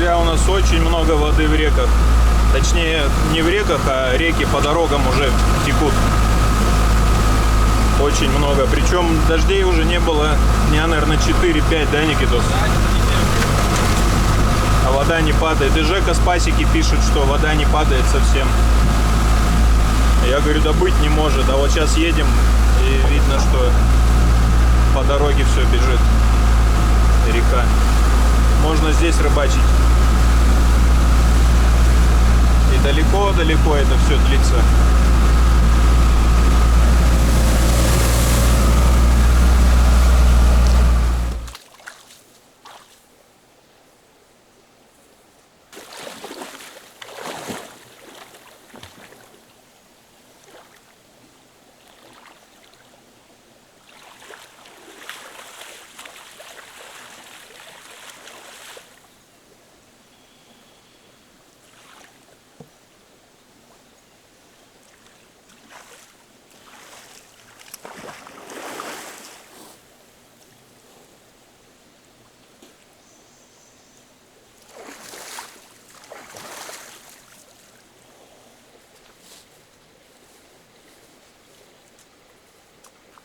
Друзья, у нас очень много воды в реках. Точнее, не в реках, а реки по дорогам уже текут. Очень много. Причем дождей уже не было дня, наверное, 4-5, да, Никитос? А вода не падает. И Жека с пасеки пишет, что вода не падает совсем. Я говорю, да быть не может. А вот сейчас едем, и видно, что по дороге все бежит. Река. Можно здесь рыбачить. И далеко-далеко это все длится.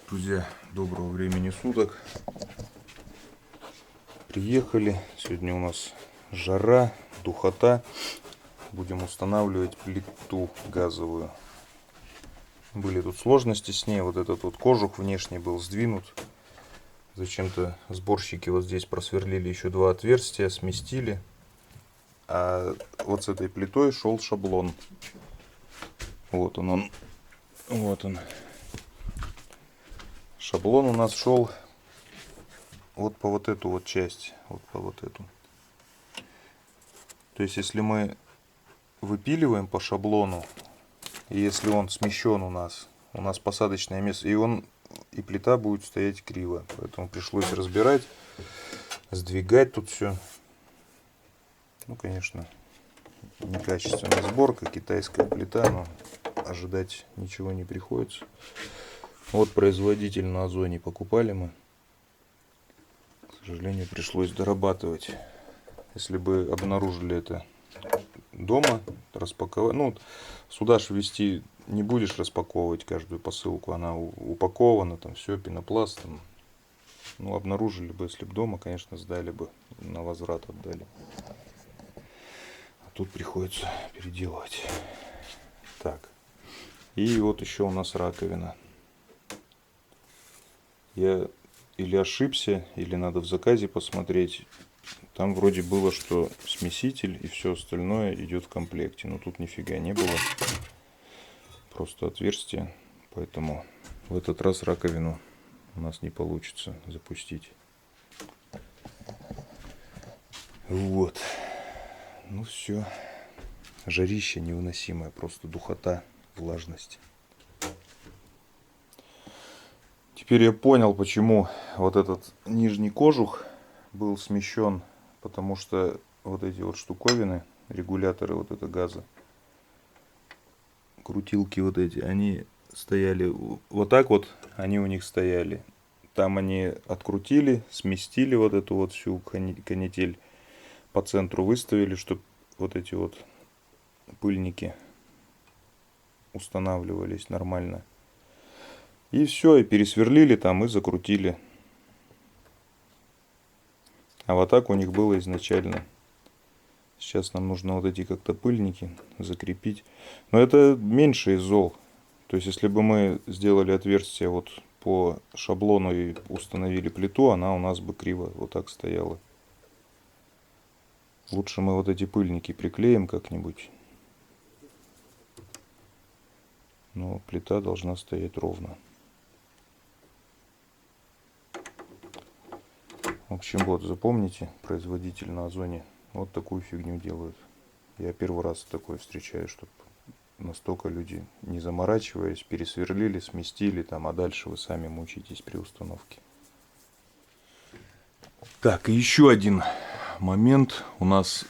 Друзья, доброго времени суток. Приехали. Сегодня у нас жара, духота. Будем устанавливать плиту газовую. Были тут сложности с ней. Вот этот вот кожух внешний был сдвинут. Зачем-то сборщики вот здесь просверлили еще 2 отверстия, сместили. А вот с этой плитой шел шаблон. Вот он. Вот он. Шаблон у нас шел вот по вот эту вот часть, вот по вот эту. То есть, если мы выпиливаем по шаблону, и если он смещен у нас посадочное место, и плита будет стоять криво. Поэтому пришлось разбирать, сдвигать тут все. Ну, конечно, некачественная сборка, китайская плита, но ожидать ничего не приходится. Вот производитель на Озоне покупали мы. К сожалению, пришлось дорабатывать. Если бы обнаружили это дома, распаковать. Ну, сюда же везти не будешь распаковывать каждую посылку. Она упакована, там все пенопластом. Ну, обнаружили бы, если бы дома, конечно, сдали бы, на возврат отдали. А тут приходится переделывать. Так. И вот еще у нас раковина. Я или ошибся, или надо в заказе посмотреть. Там вроде было, что смеситель и все остальное идет в комплекте. Но тут нифига не было. Просто отверстие. Поэтому в этот раз раковину у нас не получится запустить. Вот. Ну все. Жарище невыносимое. Просто духота, влажность. Теперь я понял, почему вот этот нижний кожух был смещен, потому что вот эти вот штуковины, регуляторы вот этого газа, крутилки вот эти, они стояли вот так вот, они у них стояли. Там они открутили, сместили вот эту вот всю канитель, по центру выставили, чтобы вот эти вот пыльники устанавливались нормально. И все, и пересверлили там, и закрутили. А вот так у них было изначально. Сейчас нам нужно вот эти как-то пыльники закрепить. Но это меньше из зол. То есть, если бы мы сделали отверстие вот по шаблону и установили плиту, она у нас бы криво вот так стояла. Лучше мы вот эти пыльники приклеим как-нибудь. Но плита должна стоять ровно. В общем, вот, запомните, производитель на Озоне вот такую фигню делают. Я первый раз такое встречаю, чтобы настолько люди, не заморачиваясь, пересверлили, сместили там, а дальше вы сами мучаетесь при установке. Так, и еще один момент. У нас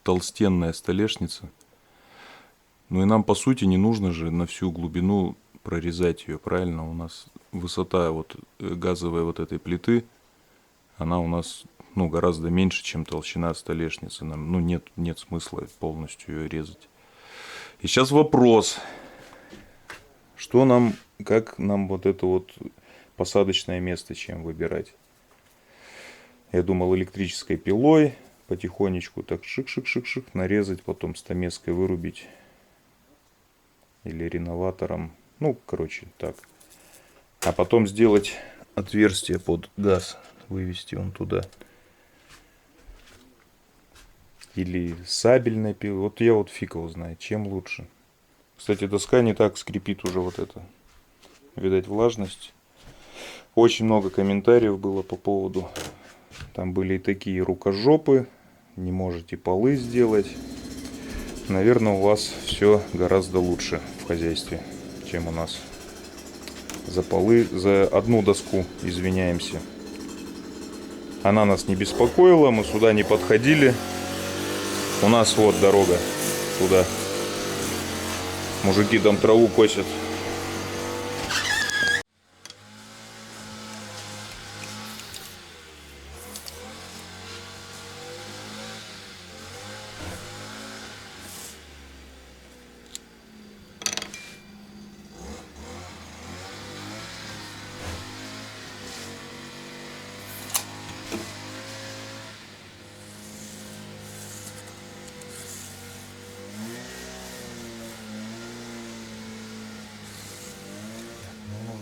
толстенная столешница. Ну и нам, по сути, не нужно же на всю глубину прорезать ее, правильно? У нас высота вот газовой вот этой плиты, она у нас, ну, гораздо меньше, чем толщина столешницы. Нам, ну, нет смысла полностью ее резать. И сейчас вопрос, что нам, как нам вот это вот посадочное место чем выбирать? Я думал электрической пилой потихонечку так шик-шик-шик-шик нарезать, потом стамеской вырубить. Или реноватором. Ну, короче, так. А потом сделать отверстие под газ. Вывести он туда. Или сабельной пилой. Вот я вот фиг его знает, чем лучше. Кстати, доска не так скрипит уже вот это. Видать, влажность. Очень много комментариев было по поводу. Там были и такие рукожопы. Не можете полы сделать. Наверное, у вас все гораздо лучше в хозяйстве, чем у нас. За полы, за одну доску извиняемся. Она нас не беспокоила, мы сюда не подходили. У нас вот дорога туда. Мужики там траву косят.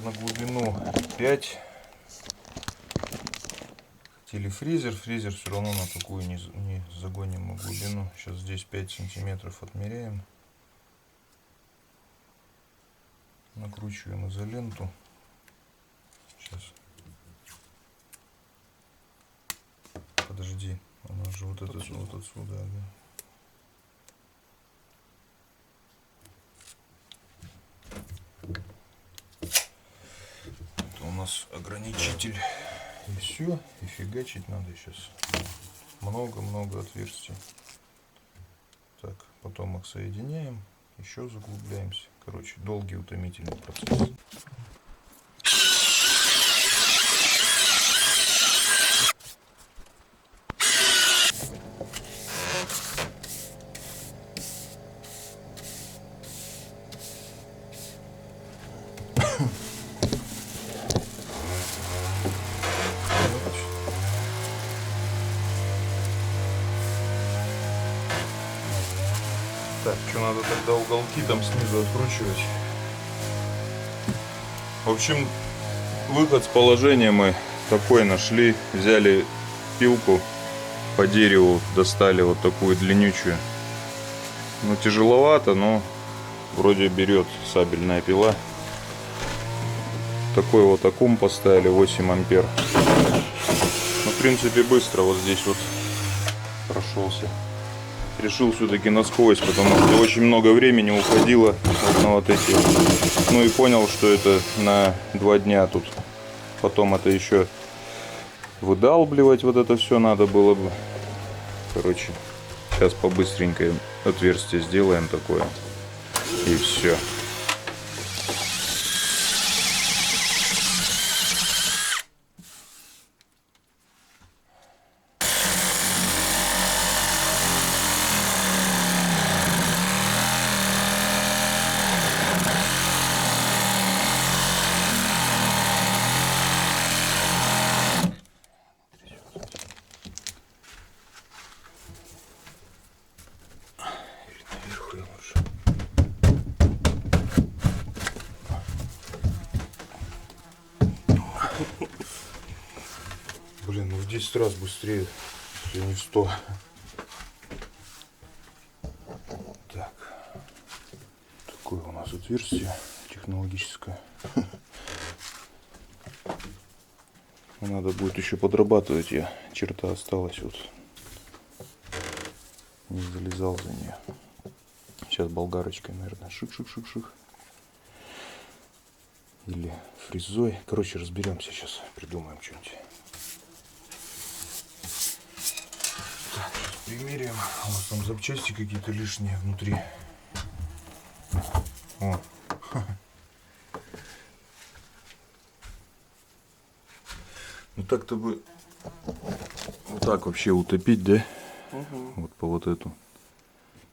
На глубину 5. Телефризер. Фрезер все равно на такую не загоним мы глубину. Сейчас здесь 5 сантиметров отмеряем. Накручиваем изоленту. Сейчас. Подожди. Она же вот это вот отсюда. Да. У нас ограничитель, и все, и фигачить надо сейчас много отверстий. Так, потом их соединяем, еще заглубляемся. Короче, долгий утомительный процесс. Так, что надо тогда уголки там снизу откручивать. В общем, выход с положения мы такой нашли. Взяли пилку по дереву, достали вот такую длиннючую. Ну, тяжеловато, но вроде берет сабельная пила. Такой вот аккум поставили, 8 ампер. Ну, в принципе, быстро вот здесь вот прошелся. Решил все-таки насквозь, потому что очень много времени уходило вот на вот эти. Ну и понял, что это на 2 дня тут. Потом это еще выдалбливать, вот это все надо было бы. Короче, сейчас побыстренько отверстие сделаем такое. И все. Блин, ну в 10 раз быстрее, если не в 100. Так. Такое у нас отверстие технологическое. Надо будет еще подрабатывать. Черта осталась вот. Не залезал за нее. Сейчас болгарочкой, наверное, шик-шик-шик-шик. Или фрезой. Короче, разберемся сейчас. Придумаем что-нибудь. Так, сейчас примеряем. У нас там запчасти какие-то лишние внутри. О. Ну так-то бы Вот так вообще утопить, да? Угу. Вот по вот эту.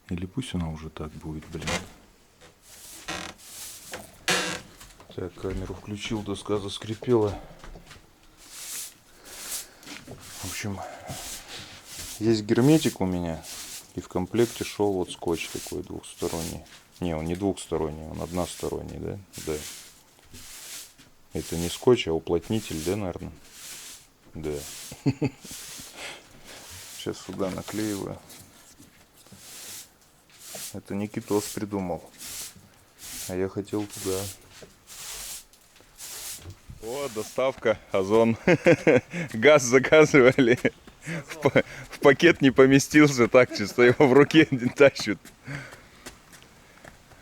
Или пусть она уже так будет, блин. Так, камеру включил, доска заскрипела. В общем, есть герметик у меня. И в комплекте шел вот скотч такой двухсторонний. Не, он не двухсторонний, он односторонний, да? Да. Это не скотч, а уплотнитель, да, наверное? Да. Сейчас сюда наклеиваю. Это Никитос придумал. А я хотел туда. О, доставка, Озон. Газ заказывали. В пакет не поместился, так чисто его в руке тащат.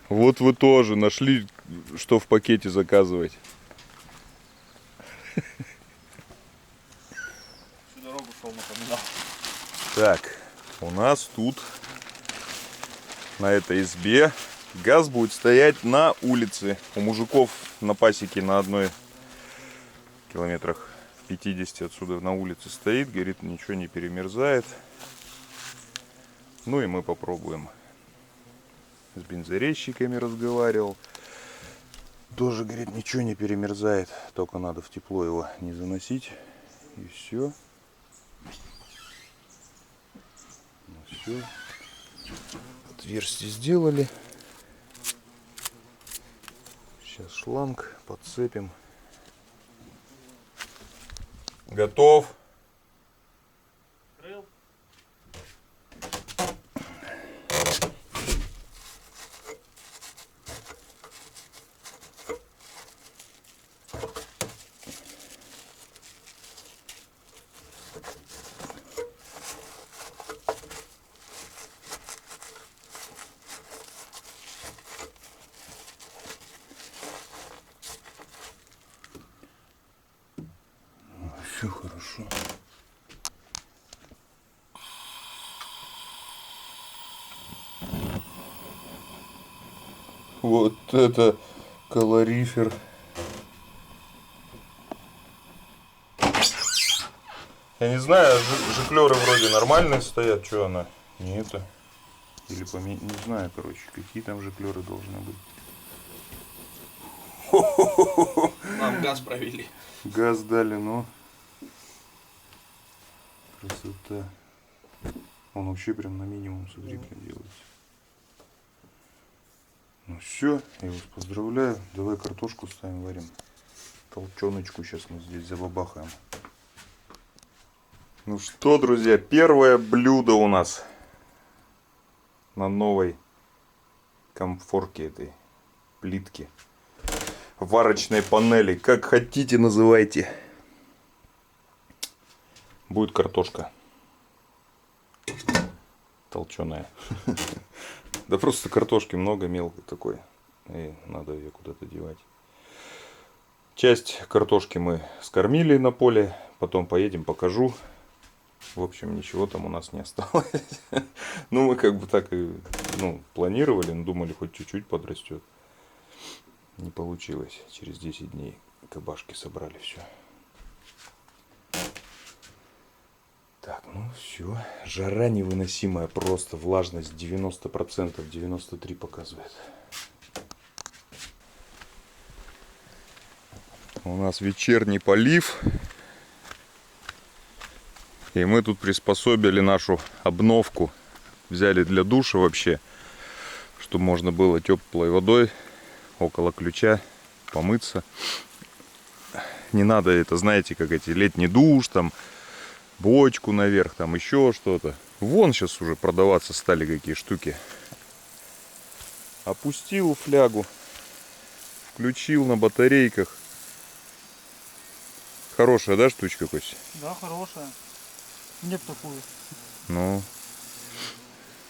Вот вы тоже нашли, что в пакете заказывать. Всю дорогу шел, напоминал. Так, у нас тут на этой избе газ будет стоять на улице. У мужиков на пасеке на одной километрах 50 отсюда на улице стоит. Говорит, ничего не перемерзает. Ну и мы попробуем. С бензорезчиками разговаривал. Тоже, говорит, ничего не перемерзает. Только надо в тепло его не заносить. И все. Ну все. Отверстие сделали. Сейчас шланг подцепим. Готов. Крыл. Все хорошо. Вот это калорифер. Я не знаю, жиклеры вроде нормальные стоят, что она? Не это. Или не знаю, короче, какие там жиклеры должны быть. Нам газ провели. Газ дали, но красота. Он вообще прям на минимум, смотри, как делается. Ну все, я вас поздравляю. Давай картошку ставим, варим. Толченочку сейчас мы здесь забабахаем. Ну что, друзья, первое блюдо у нас на новой комфорке этой плитки. Варочной панели, как хотите называйте. Будет картошка толченая. Да просто картошки много, мелкой такой. И надо ее куда-то девать. Часть картошки мы скормили на поле. Потом поедем, покажу. В общем, ничего там у нас не осталось. Ну, мы как бы так и планировали. Но думали, хоть чуть-чуть подрастет. Не получилось. Через 10 дней кабашки собрали все. Так, ну все. Жара невыносимая, просто влажность 90%, 93% показывает. У нас вечерний полив. И мы тут приспособили нашу обновку. Взяли для душа вообще, чтобы можно было теплой водой около ключа помыться. Не надо это, знаете, как эти летний душ, там бочку наверх, там еще что-то. Вон сейчас уже продаваться стали какие штуки. Опустил флягу, включил на батарейках. Хорошая, да, штучка, Кость? Да, хорошая. Нет такую. Ну,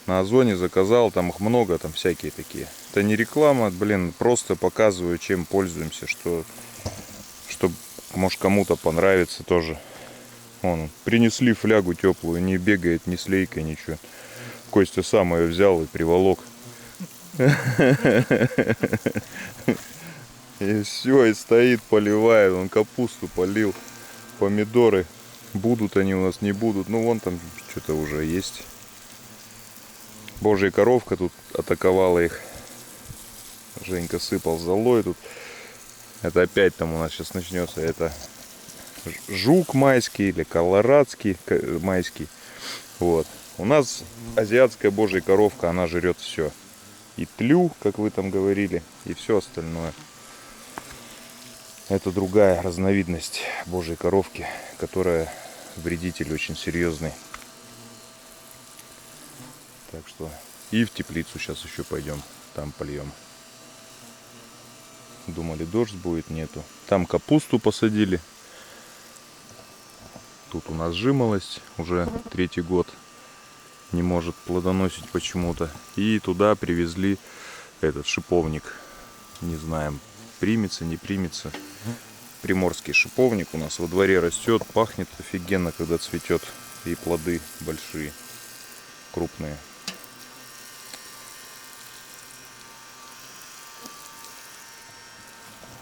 на Озоне заказал, там их много, там всякие такие. Это не реклама, блин, просто показываю, чем пользуемся, что может кому-то понравится тоже. Вон, принесли флягу теплую, не бегает ни с лейкой, ничего. Костя сам ее взял и приволок. И все, и стоит, поливает. Он капусту полил, помидоры Будут они у нас, не будут. Ну, вон там что-то уже есть. Божья коровка тут атаковала их. Женька сыпал золой тут. Это опять там у нас сейчас начнется. Это жук майский или колорадский майский. Вот. У нас азиатская божья коровка, она жрет все. И тлю, как вы там говорили, и все остальное. Это другая разновидность божьей коровки, которая вредитель очень серьезный. Так что и в теплицу сейчас еще пойдем, там польем. Думали, дождь будет, нету. Там капусту посадили. Тут у нас жимолость уже 3-й год. Не может плодоносить почему-то. И туда привезли этот шиповник. Не знаем, примется, не примется. Приморский шиповник у нас во дворе растет. Пахнет офигенно, когда цветет. И плоды большие, крупные.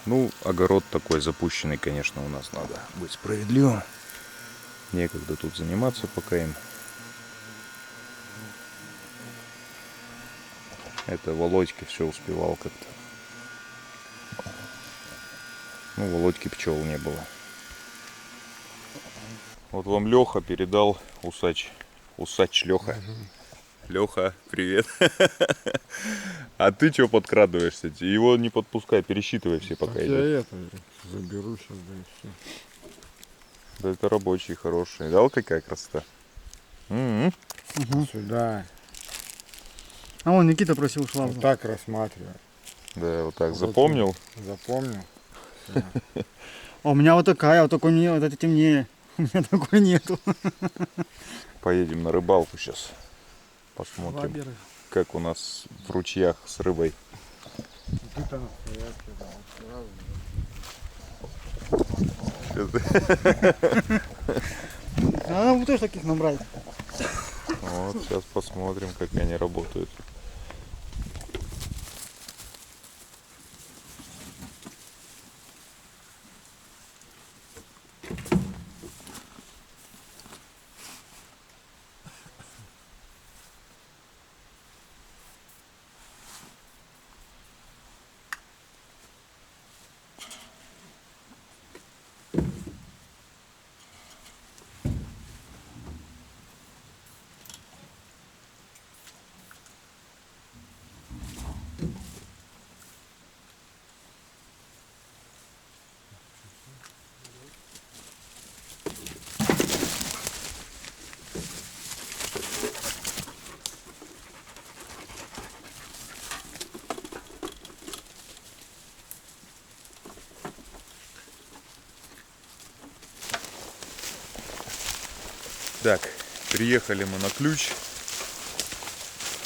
Ну, огород такой запущенный, конечно, у нас, надо быть справедливым. Некогда тут заниматься пока им. Это Володька все успевал как-то. Ну, Володьки пчел не было. Вот вам Леха передал усач. Усач Леха. Леха, привет. А ты что подкрадываешься? Его не подпускай, пересчитывай все пока так идет. я это заберу сейчас, да и все. Да это рабочий, хороший. Видал, какая красота? Угу. Сюда. А вон Никита просил Вот швабру. так рассматривай. Да, вот так Вот запомнил. Запомнил. А у меня вот такая, вот такой мне, вот это темнее. У меня такой нету. Поедем на рыбалку сейчас. Посмотрим, Ваберы. как у нас в ручьях с рыбой. Тут она стоят, да, вот сразу. Надо бы тоже таких набрать. Вот, сейчас посмотрим, как они работают. Так, приехали мы на Ключ.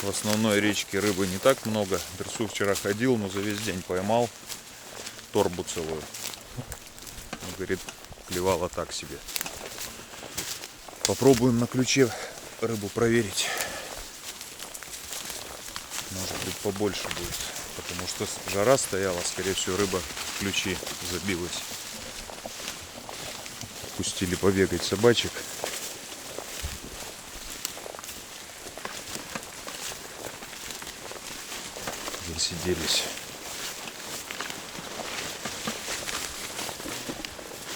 В основной речке рыбы не так много. Дерсу вчера ходил, но за весь день поймал торбу целую. Он говорит, клевала так себе. Попробуем на Ключе рыбу проверить. Может быть, побольше будет. Потому что жара стояла, скорее всего, рыба в Ключи забилась. Пустили побегать собачек. Засиделись.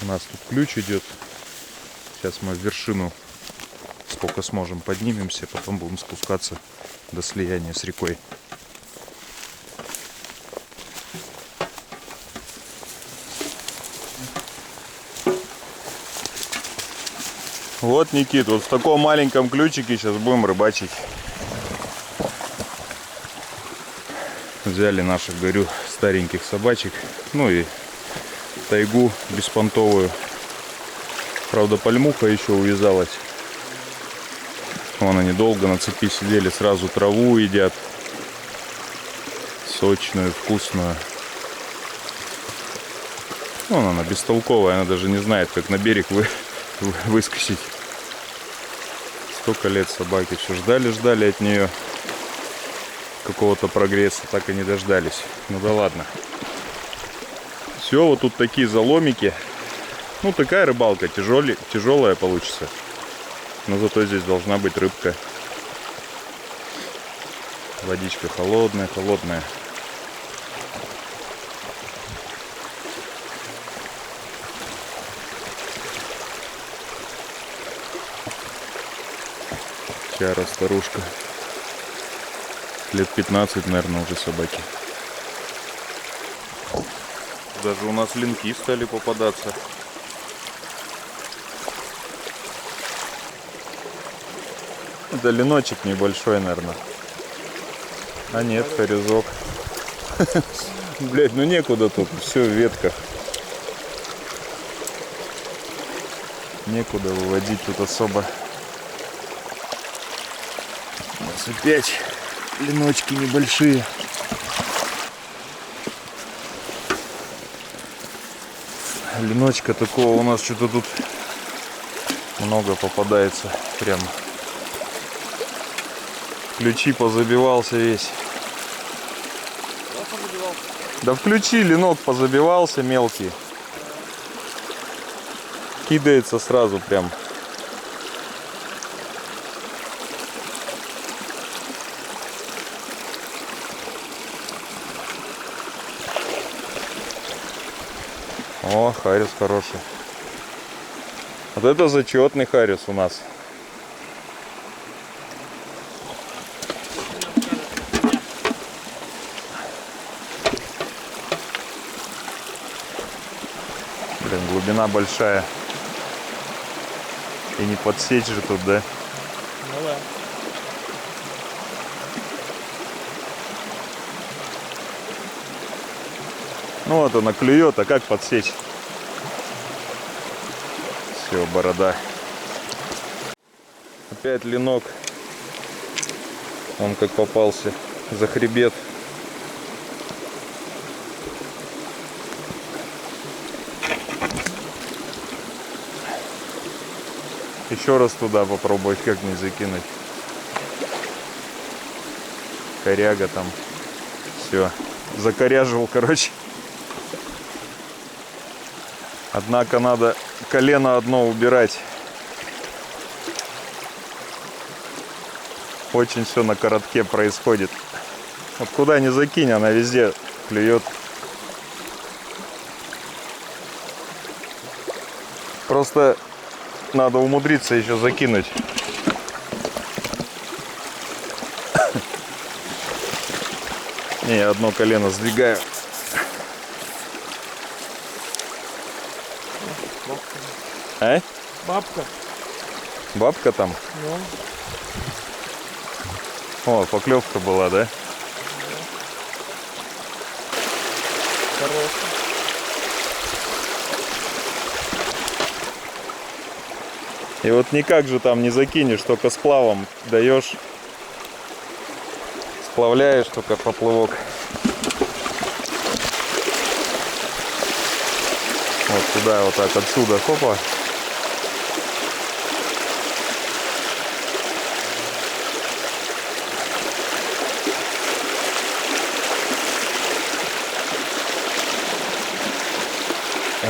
У нас тут ключ идет. Сейчас мы в вершину сколько сможем поднимемся, потом будем спускаться до слияния с рекой. Вот, Никит, вот в таком маленьком ключике сейчас будем рыбачить. Взяли наших, говорю, стареньких собачек. Ну и тайгу беспонтовую. Правда, пальмуха еще увязалась. Вон они долго на цепи сидели, сразу траву едят. Сочную, вкусную. Вон она бестолковая, она даже не знает, как на берег выскочить. Столько лет собаки все ждали от нее какого-то прогресса, так и не дождались. Ну да ладно. Все, вот тут такие заломики. Ну, такая рыбалка, тяжелая получится. Но зато здесь должна быть рыбка. Водичка холодная, холодная. Чара, старушка. Лет 15, наверное, уже собаки. Даже у нас линки стали попадаться. Это леночек небольшой, наверное. А нет, хорезок. Блять, ну некуда тут, все в ветках. Некуда выводить тут особо. У нас опять леночки небольшие. Леночка такого у нас что-то тут много попадается. Прям ключи позабивался весь. Да включи, ленок позабивался мелкий. Кидается сразу прям. О, харис хороший. Вот это зачетный харис у нас. Блин, глубина большая. И не подсечь же тут, да? Ну да. Ну вот она клюет, а как подсечь? Все, борода. Опять ленок. Он как попался за хребет. Еще раз туда попробовать как-нибудь закинуть. Коряга там. Все. Закоряживал, короче. Однако надо колено одно убирать. Очень все на коротке происходит. Вот куда ни закинь, она везде клюет. Просто надо умудриться еще закинуть. Не, одно колено сдвигаю. А? Бабка. Бабка там? Ну, О, поклевка была, да? хорошая. И вот никак же там не закинешь, только сплавом даешь. Сплавляешь только поплавок. Вот туда, вот так, отсюда, хопа.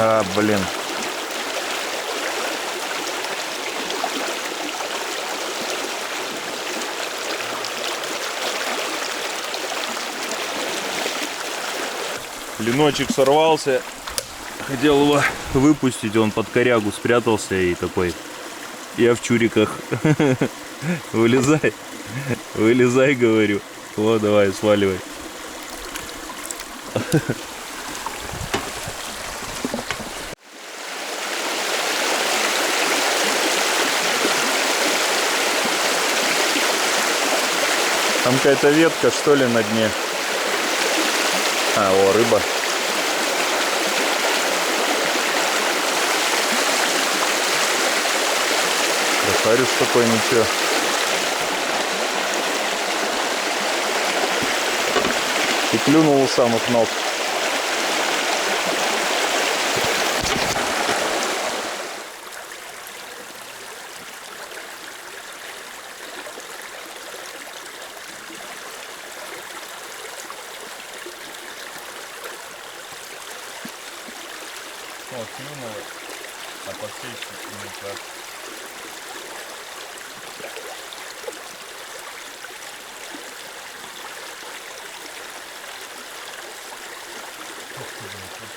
А, блин. Леночек сорвался. Хотел его выпустить, он под корягу спрятался и такой: я в чуриках. Вылезай. Вылезай, говорю. О, давай, сваливай. Там какая-то ветка, что ли, на дне. А, о, рыба. Красавец такой, ничего. И клюнул у самых ног. О, клюнуло. А подсечки никак.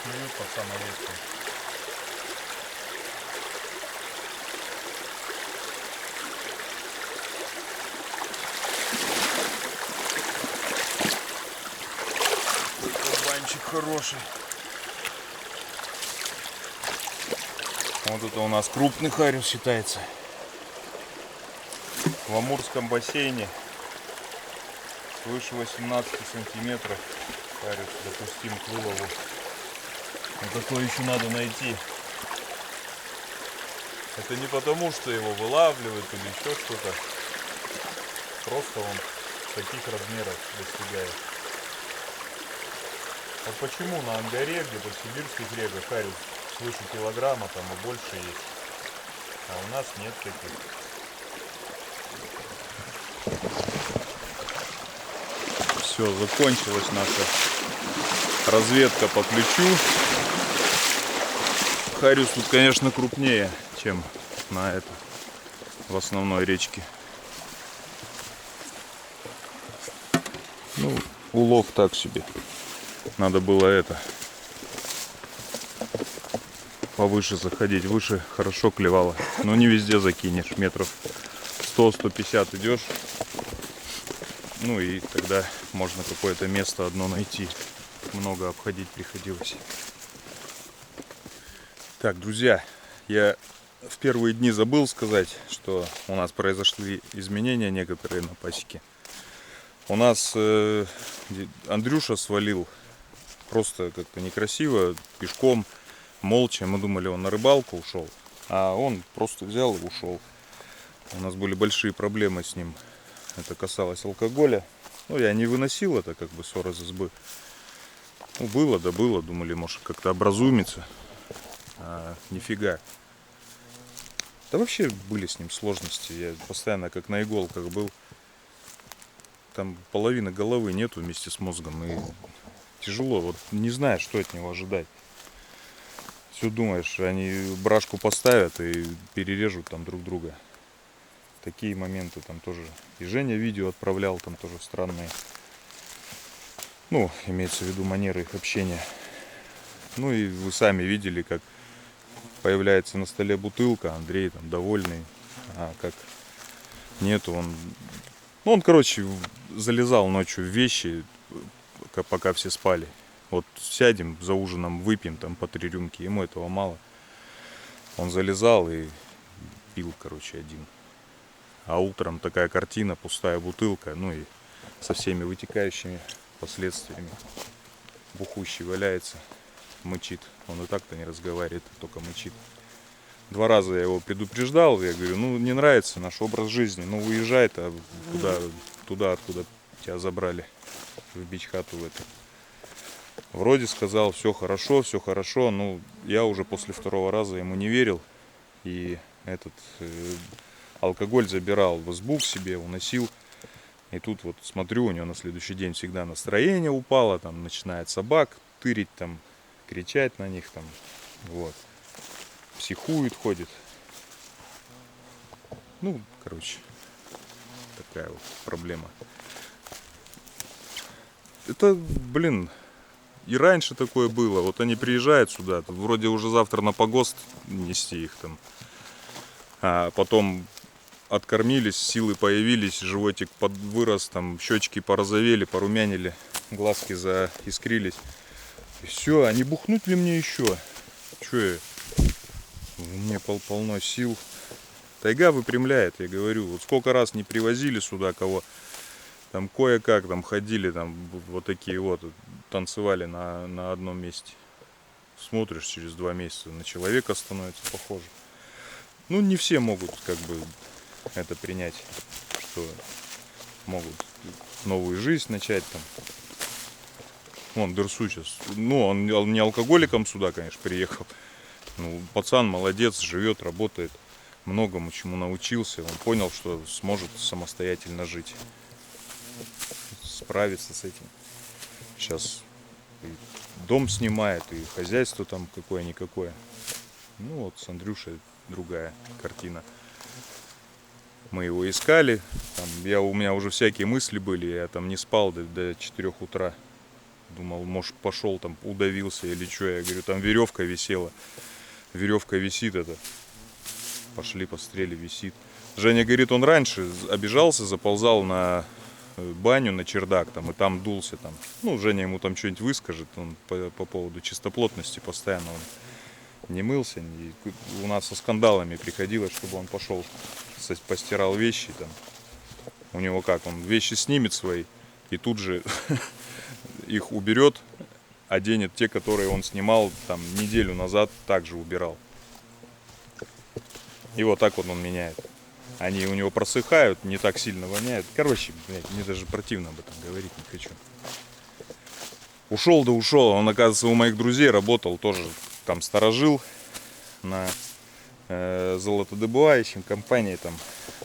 Клюют по самой ветке. Кабанчик хороший. Вот это у нас крупный хариус считается. В Амурском бассейне свыше 18 сантиметров хариус допустим к вылову. Но такое еще надо найти. Это не потому, что его вылавливают или еще что-то. Просто он таких размеров достигает. Вот почему на Ангаре, где-то в сибирских реках хариус свыше килограмма там и больше есть, а у нас нет таких. Все, закончилась наша разведка по ключу. Хариус тут, конечно, крупнее, чем на это в основной речке. Ну, улов так себе. Надо было это повыше заходить. Выше хорошо клевало. Но не везде закинешь. Метров 100-150 идешь. Ну и тогда можно какое-то место одно найти. Много обходить приходилось. Так, друзья, я в первые дни забыл сказать, что у нас произошли изменения некоторые на пасеке. У нас Андрюша свалил просто как-то некрасиво, пешком, молча. Мы думали, он на рыбалку ушел, а он просто взял и ушел. У нас были большие проблемы с ним. Это касалось алкоголя. Ну, я не выносил это, как бы, ссор из избы. Ну, было, да было. Думали, может, как-то образумится. А нифига. Да вообще были с ним сложности. Я постоянно как на иголках был. Там половины головы нету вместе с мозгом. И тяжело. Вот не знаешь, что от него ожидать. Все думаешь, они брашку поставят и перережут там друг друга. Такие моменты там тоже. И Женя видео отправлял, там тоже странные. Ну, имеется в виду манеры их общения. Ну и вы сами видели, как появляется на столе бутылка, Андрей там довольный. А как нету, он... Ну, он, короче, залезал ночью в вещи, пока все спали. Вот сядем за ужином, выпьем там по 3 рюмки, ему этого мало. Он залезал и пил, короче, один. А утром такая картина, пустая бутылка, ну и со всеми вытекающими последствиями. Бухущий валяется, мычит. Он и так-то не разговаривает, только мычит. 2 раза я его предупреждал, я говорю, ну не нравится наш образ жизни, ну уезжай-то туда, откуда тебя забрали, в бич-хату в эту. Вроде сказал, все хорошо, ну я уже после 2-го раза ему не верил. И этот алкоголь забирал в избу к себе, уносил. И тут вот смотрю, у него на следующий день всегда настроение упало, там начинает собак тырить, там, кричать на них, там, вот. Психует, ходит. Ну, короче, такая вот проблема. Это, блин, и раньше такое было. Вот они приезжают сюда, вроде уже завтра на погост нести их там. А потом откормились, силы появились, животик вырос, там щечки порозовели, порумянили, глазки заискрились. И все, а не бухнуть ли мне еще? Че я? Мне полно сил. Тайга выпрямляет, я говорю. Вот сколько раз не привозили сюда кого. Там кое-как там ходили, там вот такие вот, танцевали на одном месте. Смотришь через 2 месяца, на человека становится похоже. Ну, не все могут как бы это принять, что могут новую жизнь начать там. Вон Дерсу сейчас. Ну, он не алкоголиком сюда, конечно, приехал. Ну, пацан молодец, живет, работает, многому чему научился. Он понял, что сможет самостоятельно жить, справиться с этим. Сейчас и дом снимает, и хозяйство там какое-никакое. Ну вот с Андрюшей другая картина. Мы его искали, там, у меня уже всякие мысли были, я там не спал до 4 утра. Думал, может, пошел там, удавился или что. Я говорю, там веревка висела. Веревка висит это. Пошли, посмотрели, висит. Женя говорит, он раньше обижался, заползал на баню, на чердак, там, и там дулся. Там. Ну, Женя ему там что-нибудь выскажет, он по поводу чистоплотности постоянно он не мылся. И у нас со скандалами приходилось, чтобы он пошел, постирал вещи. Там. У него как, он вещи снимет свои и тут же их уберет, оденет те, которые он снимал там неделю назад, также убирал. И вот так вот он меняет. Они у него просыхают, не так сильно воняют. Короче, блядь, мне даже противно об этом говорить не хочу. Ушел да ушел. Он, оказывается, у моих друзей работал тоже. Там сторожил на золотодобывающем компании. Там,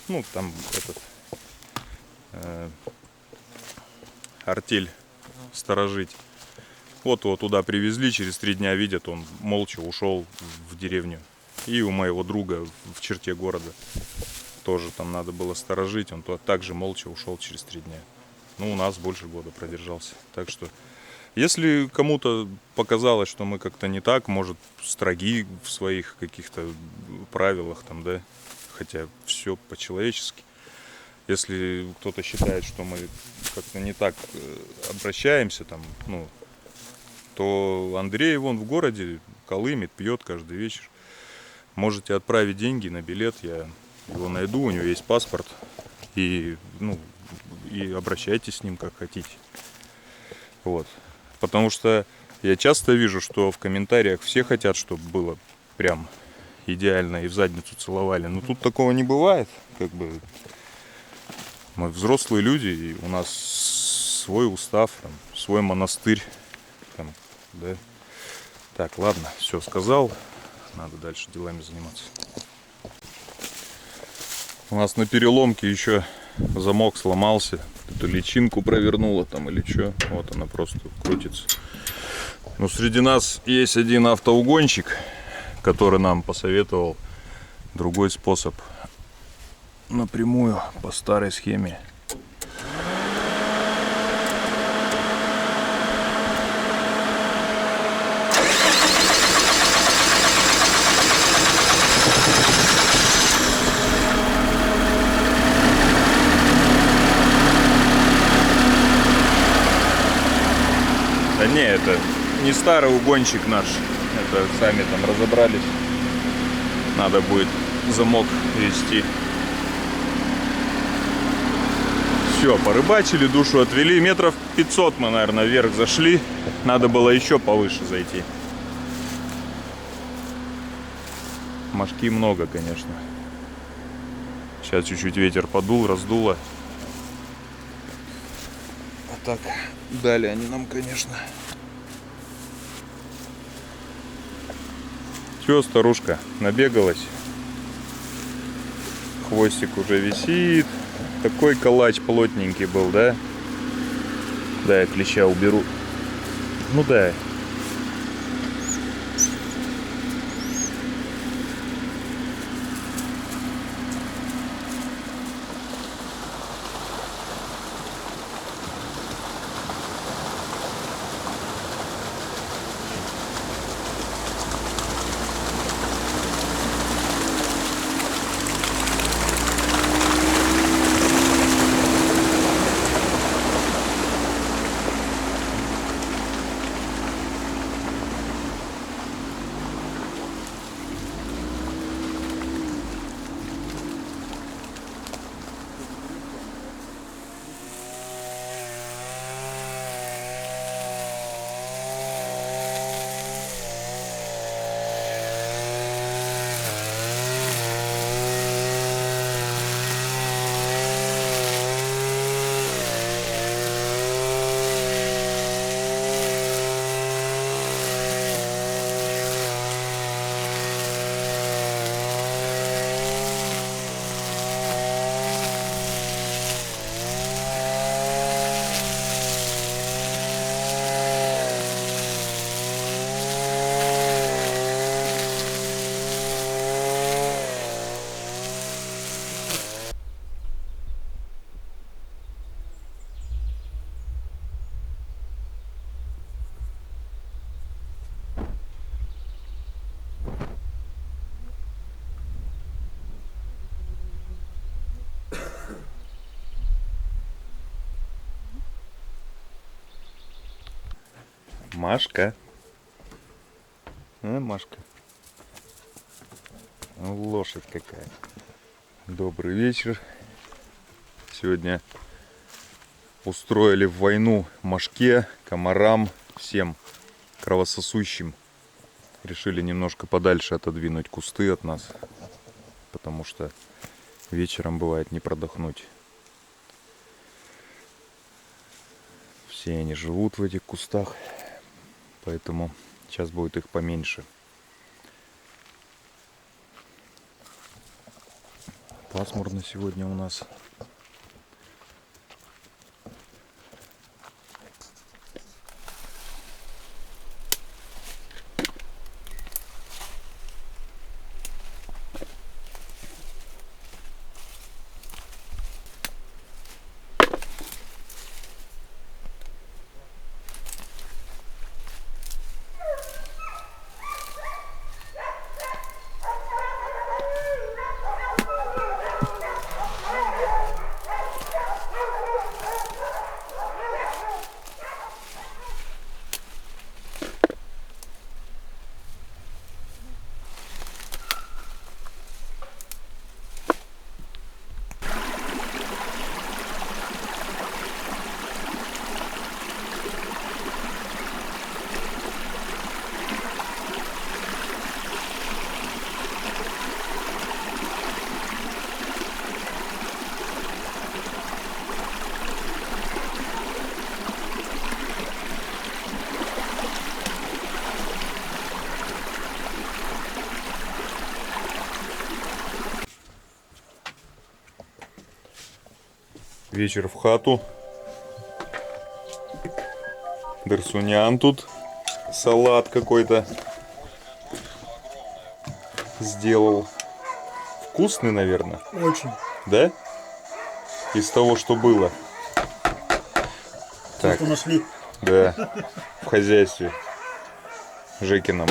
ну, там этот артель сторожить. Вот его туда привезли, через 3 дня видят, он молча ушел в деревню. И у моего друга в черте города тоже там надо было сторожить, он также молча ушел через 3 дня. Ну, у нас больше года продержался. Так что, если кому-то показалось, что мы как-то не так, может, строги в своих каких-то правилах, там, да, хотя все по-человечески. Если кто-то считает, что мы как-то не так обращаемся, там, ну, то Андрей вон в городе колымет, пьет каждый вечер. Можете отправить деньги на билет, я его найду, у него есть паспорт. И, ну, и обращайтесь с ним как хотите. Вот. Потому что я часто вижу, что в комментариях все хотят, чтобы было прям идеально и в задницу целовали. Но тут такого не бывает. Как бы мы взрослые люди, и у нас свой устав, там, свой монастырь. Там, да. Так, ладно, все сказал. Надо дальше делами заниматься. У нас на переломке еще замок сломался. Эту личинку провернула там или что. Вот она просто крутится. Но среди нас есть один автоугонщик, который нам посоветовал другой способ. Напрямую по старой схеме. Да не, это не старый угонщик наш. Это сами там разобрались. Надо будет замок вести. Все, порыбачили, душу отвели. Метров 500 мы, наверное, вверх зашли. Надо было еще повыше зайти. Мошки много, конечно. Сейчас чуть-чуть ветер подул, раздуло. А так, дали они нам, конечно. Все, старушка, набегалась. Хвостик уже висит. Такой калач плотненький был, да? Да, я клеща уберу. Ну да. Машка. Машка. Лошадь какая. Добрый вечер. Сегодня устроили войну Машке, комарам, всем кровососущим. Решили немножко подальше отодвинуть кусты от нас, потому что вечером бывает не продохнуть. Все они живут в этих кустах, поэтому сейчас будет их поменьше. Пасмурно сегодня у нас. Вечер в хату. Дарсунян тут салат какой-то сделал. Вкусный, наверное. Очень. Да? Из того, что было. То, Так, что нашли. да. В хозяйстве. Жекином.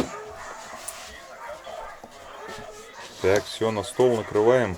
Так, все, на стол накрываем.